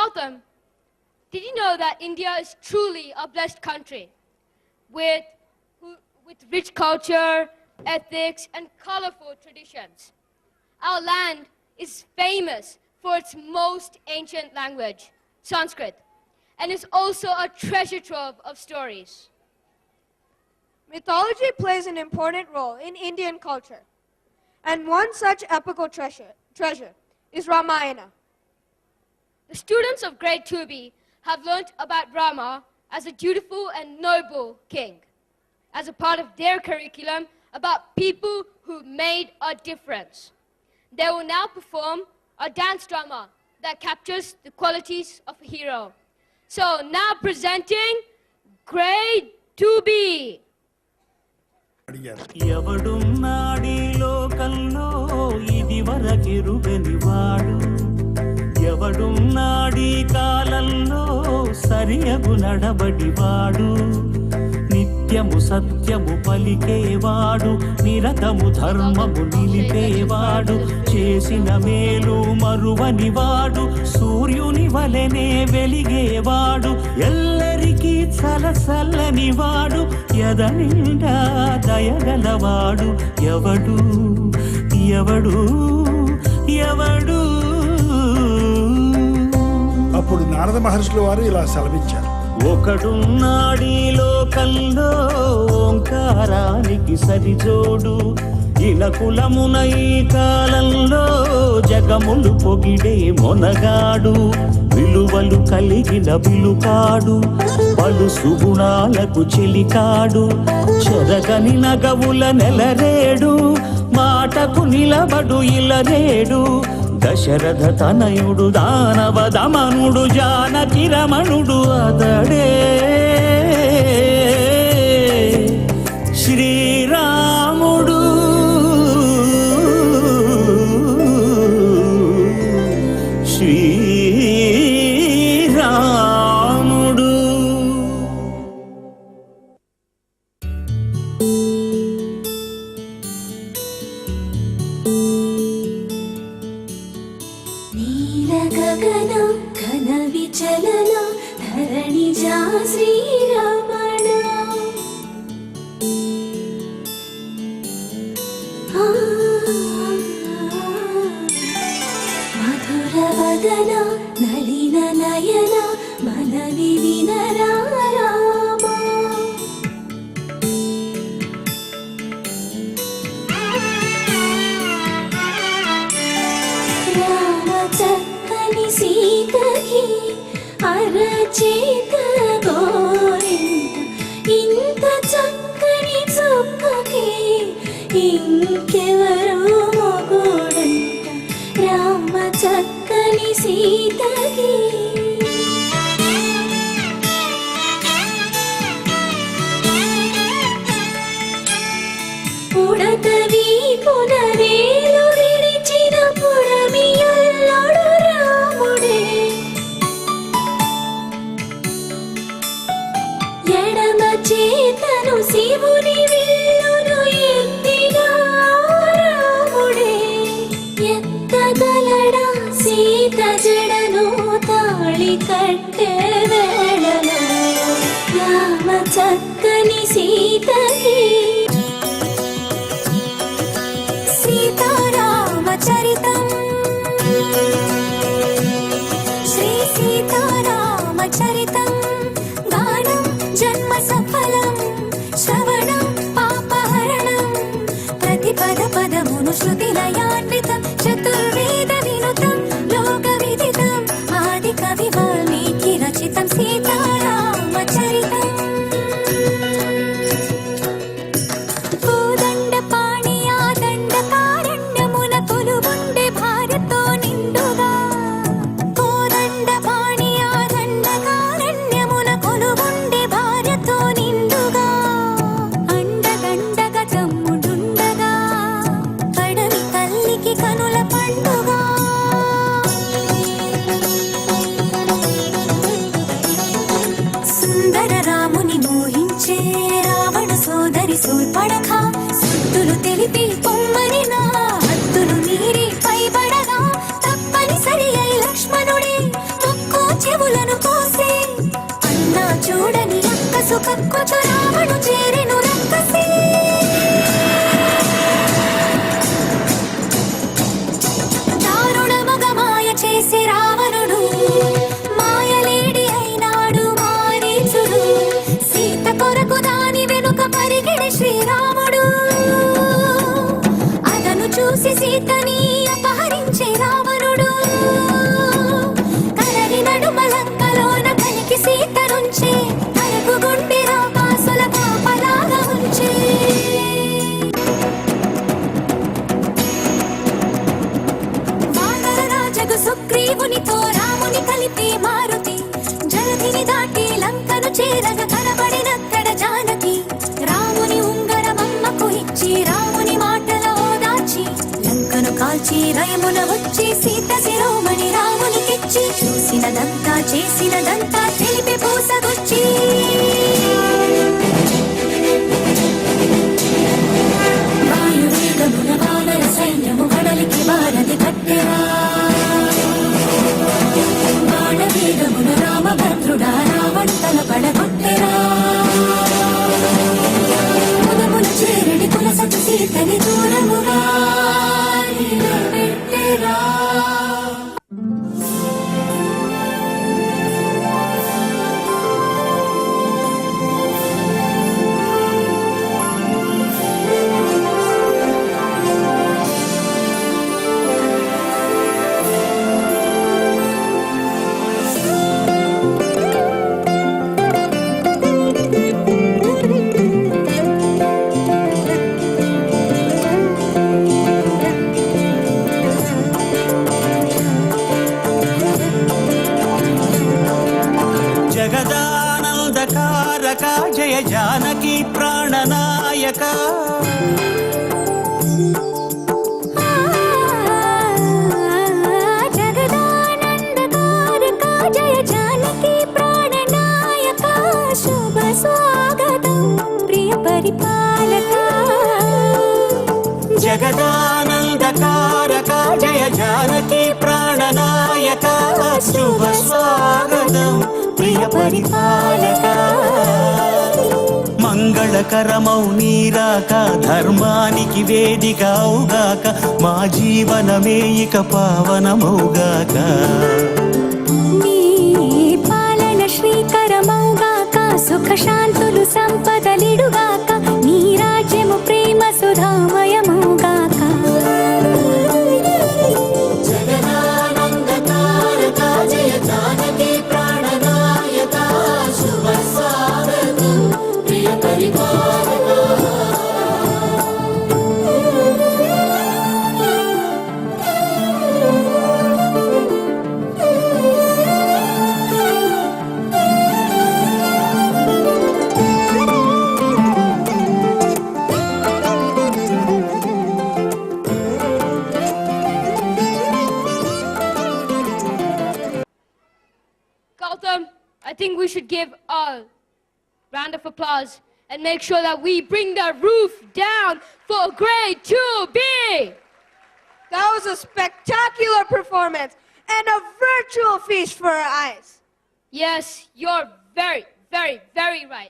Gautam, did you know that India is truly a blessed country with rich culture, ethics, and colorful traditions? Our land is famous for its most ancient language, Sanskrit, and is also a treasure trove of stories. Mythology plays an important role in Indian culture, and one such epical treasure is Ramayana. The students of grade 2B have learnt about Rama as a dutiful and noble king, as a part of their curriculum about people who made a difference. They will now perform a dance drama that captures the qualities of a hero. So now presenting grade 2B. ఎవడున్నాడీ లోకంలో ఇదివరకెరుగని వాడు, ఎవడున్నాడీ కాలంలో సరియగు నడబడివాడు, నిత్యము సత్యము పలికేవాడు, నిరతము ధర్మము నిలిపేవాడు, చేసిన మేలు మరువనివాడు, సూర్యుని వలెనే వెలిగేవాడు, ఎల్లరికీ చలసల్లనివాడు, ఎదనిండా దయగలవాడు, ఎవడు ఎవడు ఎవడు. అప్పుడు నారద మహర్షుల వారు ఇలా సెలవిచ్చారు. ఒకడున్నాడీ లోకంలో ఓంకారానికి సరిజోడు, ఇలకులమున ఈ కాలంలో జగములు పొగిడే మొనగాడు, విలువలు కలిగిన విలుకాడు, పలు సుగుణాలకు చెలికాడు, చెరగని నగవుల నెలరేడు, మాటకు నిలబడు ఇలరేడు, దశరథ తనయుడు దానవ దమనుడు జానకి రమణుడు అతడే శ్రీరాముడు. శ్రీరాముడు. నీలగగన ఘన విచలన ధరణిజా శ్రీరమణ, మధుర వదన నలిన నయన మనవి వినరా రామ, రామ చక్కని సీతకి అరచేత గోరింట, ఇంత చక్కని చుక్కకి ఇంకెవరో మొగుడంట, రామ చక్కని సీతకి. పుడతవి పునవేలు విడిచిన పుడమియల్లుడు రాముడే, ఎడమ చేతను శివుని విల్లును ఎత్తిన రాముడే, ఎత్తగలడా సీత జడను తాళి కట్టె వేళలో, రామ చక్కని సీతకి. సీతారామచరితం శ్రీ సీతారామచరితం, గానం జన్మ సఫలం, శ్రవణం పాపహరణం, ప్రతి పద పదమును శృతిలయాన్వితం, చతుర్వేద వినుతం లోక విదితం, ఆది కవి వాల్మీకి రచితం సీతారామచరితం. కోదండ పాణి ఆ దండ కారణ్యమున కొలువుండే భార్యతో నిండుగా, కోదండ పాణి ఆ దండ కారణ్య మనసు కక్కుతూ రాముడు చేరెను రక్కసి దారుణ మగ మాయ చేసి రావణుడు మాయలేడి అయినాడు మారీచుడు సీత కొరకు దాని వెనుక పరిగెడి శ్రీరాముడు అతను చూసి సీతని అపహరించే రావణుడు కలరి నడుమలంకలోన కలికి సీత నుంచే తనకు గుండె రాకాసుల కాపలాగా ఉంచే వానర రాజగు సుగ్రీవునితో రాముని కలిపి మారుతి జలధిని దాటి లంకను చేరగ కనబడినక్కడ జానకి రాముని ఉంగరమమ్మకు ఇచ్చి రాముని మాటలో దాచి లంకను కాల్చి రయమున వచ్చి సీత శిరోమణి రామునికిచ్చి చూసినదంతా చేసినదంతా తెలిపి పూసగుచ్చి వాయువేగమున వానర సైన్యము కడలికి వారధి కట్టెరా బాణవేగమున రామభద్రుడా రావణు తల పడగొట్టెరా ముదమున చేరడి కులసతి సీతని దూరముగా నిలబెట్టెరా జగదానందకారక జయ జానకి ప్రాణనాయక జగదానందకారక జయ జానకి ప్రాణనాయక శుభ స్వాగతం ప్రియ పరిపాలక జగదానందకారక జయ జానకి ప్రాణనాయక శుభ స్వాగతం ప్రియ పరిపాలక మంగళకరమౌ నీరాక ధర్మానికి వేదిక అవుగాక మా జీవనమే ఇక పావనమౌగాక నీ పాలన శ్రీకరమౌగాక సుఖ శాంతులు సంపదలిడుగాక నీ రాజ్యము ప్రేమ సుధామయమౌగాక జగదానందకారక జయ జానకి ప్రాణనాయక శుభ స్వాగతం ప్రియ పరిపాలక Gautam, I think we should give a round of applause and make sure that we bring the roof down for grade 2B. That was a spectacular performance and a virtual feast for our eyes. Yes, you're very, very, very right.